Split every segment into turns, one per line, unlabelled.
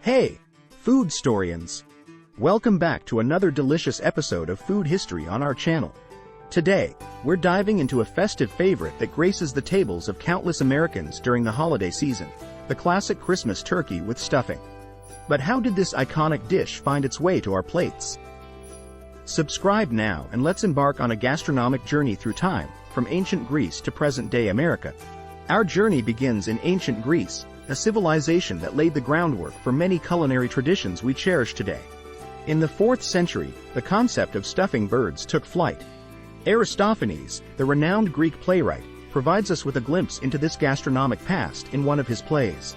Hey, food historians! Welcome back to another delicious episode of Food History on our channel. Today, we're diving into a festive favorite that graces the tables of countless Americans during the holiday season, the classic Christmas turkey with stuffing. But how did this iconic dish find its way to our plates? Subscribe now and let's embark on a gastronomic journey through time, from ancient Greece to present-day America. Our journey begins in ancient Greece, a civilization that laid the groundwork for many culinary traditions we cherish today. In the 4th century, the concept of stuffing birds took flight. Aristophanes, the renowned Greek playwright, provides us with a glimpse into this gastronomic past in one of his plays.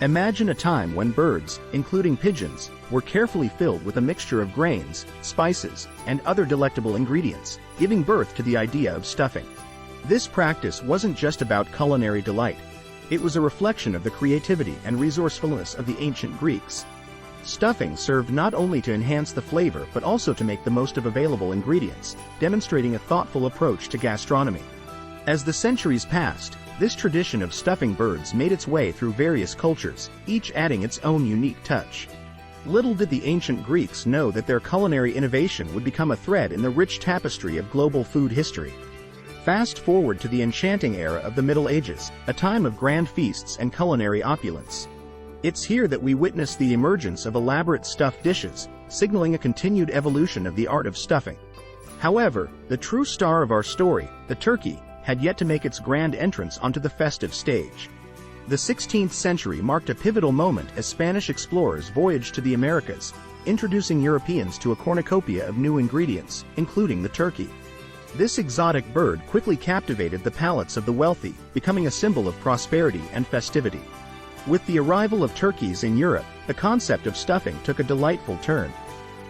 Imagine a time when birds, including pigeons, were carefully filled with a mixture of grains, spices, and other delectable ingredients, giving birth to the idea of stuffing. This practice wasn't just about culinary delight. It was a reflection of the creativity and resourcefulness of the ancient Greeks. Stuffing served not only to enhance the flavor but also to make the most of available ingredients, demonstrating a thoughtful approach to gastronomy. As the centuries passed, this tradition of stuffing birds made its way through various cultures, each adding its own unique touch. Little did the ancient Greeks know that their culinary innovation would become a thread in the rich tapestry of global food history. Fast forward to the enchanting era of the Middle Ages, a time of grand feasts and culinary opulence. It's here that we witness the emergence of elaborate stuffed dishes, signaling a continued evolution of the art of stuffing. However, the true star of our story, the turkey, had yet to make its grand entrance onto the festive stage. The 16th century marked a pivotal moment as Spanish explorers voyaged to the Americas, introducing Europeans to a cornucopia of new ingredients, including the turkey. This exotic bird quickly captivated the palates of the wealthy, becoming a symbol of prosperity and festivity. With the arrival of turkeys in Europe, the concept of stuffing took a delightful turn.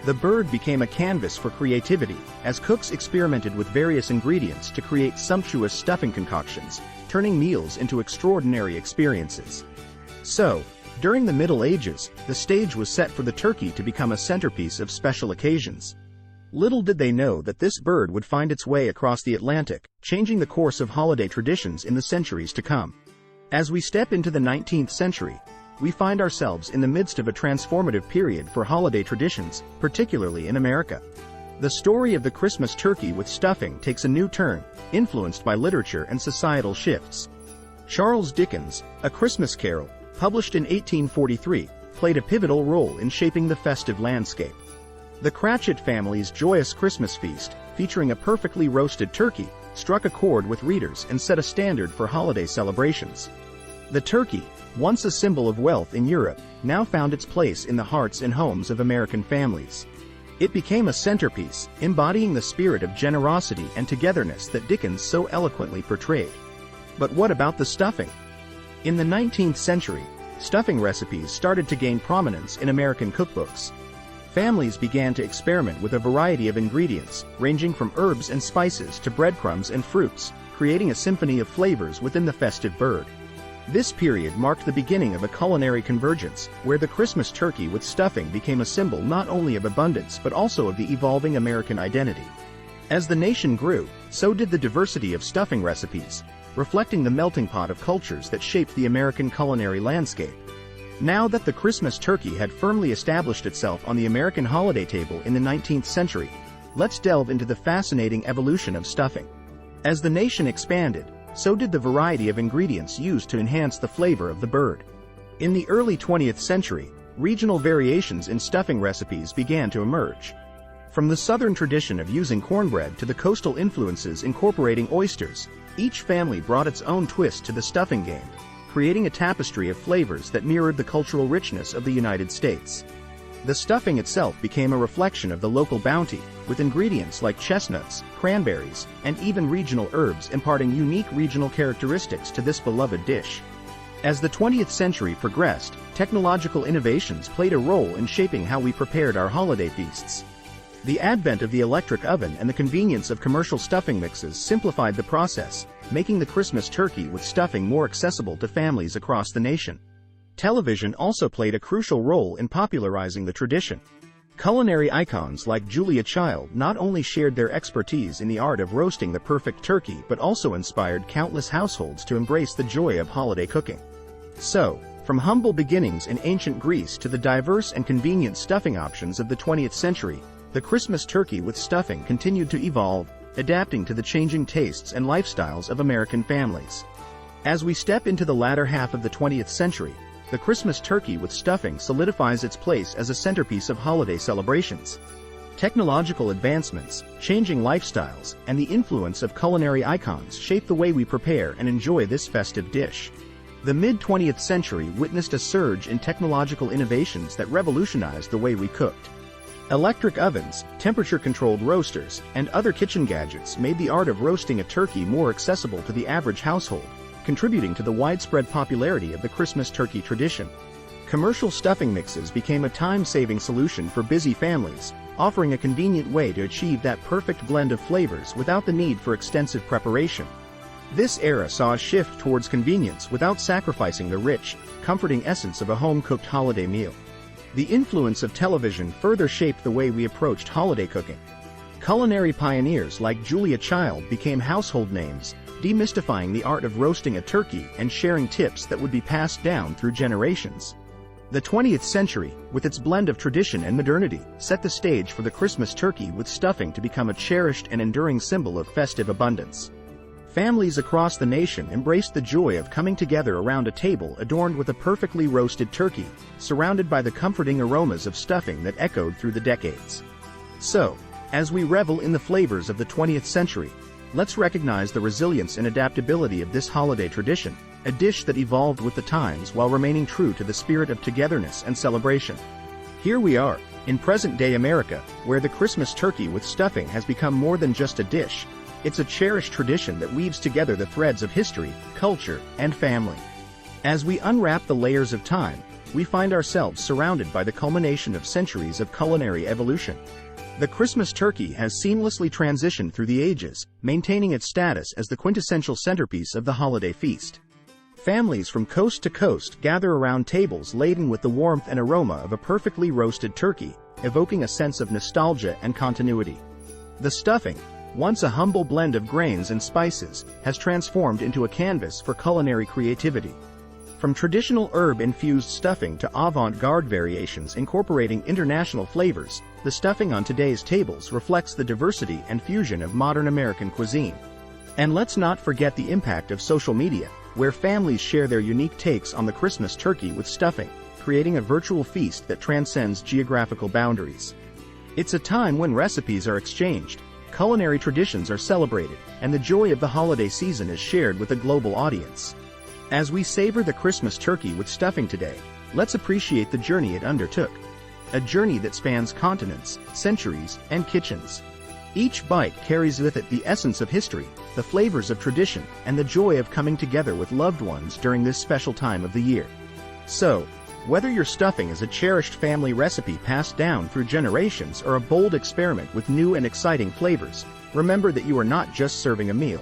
The bird became a canvas for creativity, as cooks experimented with various ingredients to create sumptuous stuffing concoctions, turning meals into extraordinary experiences. So, during the Middle Ages, the stage was set for the turkey to become a centerpiece of special occasions. Little did they know that this bird would find its way across the Atlantic, changing the course of holiday traditions in the centuries to come. As we step into the 19th century, we find ourselves in the midst of a transformative period for holiday traditions, particularly in America. The story of the Christmas turkey with stuffing takes a new turn, influenced by literature and societal shifts. Charles Dickens' A Christmas Carol, published in 1843, played a pivotal role in shaping the festive landscape. The Cratchit family's joyous Christmas feast, featuring a perfectly roasted turkey, struck a chord with readers and set a standard for holiday celebrations. The turkey, once a symbol of wealth in Europe, now found its place in the hearts and homes of American families. It became a centerpiece, embodying the spirit of generosity and togetherness that Dickens so eloquently portrayed. But what about the stuffing? In the 19th century, stuffing recipes started to gain prominence in American cookbooks. Families began to experiment with a variety of ingredients, ranging from herbs and spices to breadcrumbs and fruits, creating a symphony of flavors within the festive bird. This period marked the beginning of a culinary convergence, where the Christmas turkey with stuffing became a symbol not only of abundance but also of the evolving American identity. As the nation grew, so did the diversity of stuffing recipes, reflecting the melting pot of cultures that shaped the American culinary landscape. Now that the Christmas turkey had firmly established itself on the American holiday table in the 19th century, let's delve into the fascinating evolution of stuffing. As the nation expanded, so did the variety of ingredients used to enhance the flavor of the bird. In the early 20th century, regional variations in stuffing recipes began to emerge. From the southern tradition of using cornbread to the coastal influences incorporating oysters, each family brought its own twist to the stuffing game, creating a tapestry of flavors that mirrored the cultural richness of the United States. The stuffing itself became a reflection of the local bounty, with ingredients like chestnuts, cranberries, and even regional herbs imparting unique regional characteristics to this beloved dish. As the 20th century progressed, technological innovations played a role in shaping how we prepared our holiday feasts. The advent of the electric oven and the convenience of commercial stuffing mixes simplified the process, making the Christmas turkey with stuffing more accessible to families across the nation. Television also played a crucial role in popularizing the tradition. Culinary icons like Julia Child not only shared their expertise in the art of roasting the perfect turkey but also inspired countless households to embrace the joy of holiday cooking. So, From humble beginnings in ancient Greece to the diverse and convenient stuffing options of the 20th century, the Christmas turkey with stuffing continued to evolve, adapting to the changing tastes and lifestyles of American families. As we step into the latter half of the 20th century, the Christmas turkey with stuffing solidifies its place as a centerpiece of holiday celebrations. Technological advancements, changing lifestyles, and the influence of culinary icons shape the way we prepare and enjoy this festive dish. The mid-20th century witnessed a surge in technological innovations that revolutionized the way we cooked. Electric ovens, temperature-controlled roasters, and other kitchen gadgets made the art of roasting a turkey more accessible to the average household, contributing to the widespread popularity of the Christmas turkey tradition. Commercial stuffing mixes became a time-saving solution for busy families, offering a convenient way to achieve that perfect blend of flavors without the need for extensive preparation. This era saw a shift towards convenience without sacrificing the rich, comforting essence of a home-cooked holiday meal. The influence of television further shaped the way we approached holiday cooking. Culinary pioneers like Julia Child became household names, demystifying the art of roasting a turkey and sharing tips that would be passed down through generations. The 20th century, with its blend of tradition and modernity, set the stage for the Christmas turkey with stuffing to become a cherished and enduring symbol of festive abundance. Families across the nation embraced the joy of coming together around a table adorned with a perfectly roasted turkey, surrounded by the comforting aromas of stuffing that echoed through the decades. So, as we revel in the flavors of the 20th century, let's recognize the resilience and adaptability of this holiday tradition, a dish that evolved with the times while remaining true to the spirit of togetherness and celebration. Here we are, in present-day America, where the Christmas turkey with stuffing has become more than just a dish. It's a cherished tradition that weaves together the threads of history, culture, and family. As we unwrap the layers of time, we find ourselves surrounded by the culmination of centuries of culinary evolution. The Christmas turkey has seamlessly transitioned through the ages, maintaining its status as the quintessential centerpiece of the holiday feast. Families from coast to coast gather around tables laden with the warmth and aroma of a perfectly roasted turkey, evoking a sense of nostalgia and continuity. The stuffing, once a humble blend of grains and spices, has transformed into a canvas for culinary creativity. From traditional herb-infused stuffing to avant-garde variations incorporating international flavors, the stuffing on today's tables reflects the diversity and fusion of modern American cuisine. And let's not forget the impact of social media, where families share their unique takes on the Christmas turkey with stuffing, creating a virtual feast that transcends geographical boundaries. It's a time when recipes are exchanged, culinary traditions are celebrated, and the joy of the holiday season is shared with a global audience. As we savor the Christmas turkey with stuffing today, let's appreciate the journey it undertook. A journey that spans continents, centuries, and kitchens. Each bite carries with it the essence of history, the flavors of tradition, and the joy of coming together with loved ones during this special time of the year. So, whether your stuffing is a cherished family recipe passed down through generations or a bold experiment with new and exciting flavors, remember that you are not just serving a meal.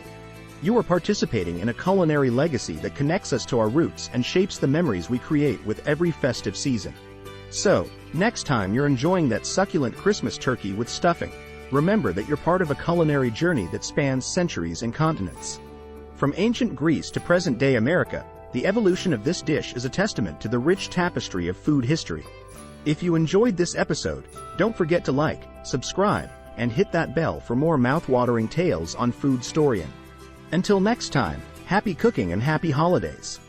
You are participating in a culinary legacy that connects us to our roots and shapes the memories we create with every festive season. So, next time you're enjoying that succulent Christmas turkey with stuffing, remember that you're part of a culinary journey that spans centuries and continents. From ancient Greece to present-day America, the evolution of this dish is a testament to the rich tapestry of food history. If you enjoyed this episode, don't forget to like, subscribe, and hit that bell for more mouth-watering tales on Food Storian. Until next time, happy cooking and happy holidays!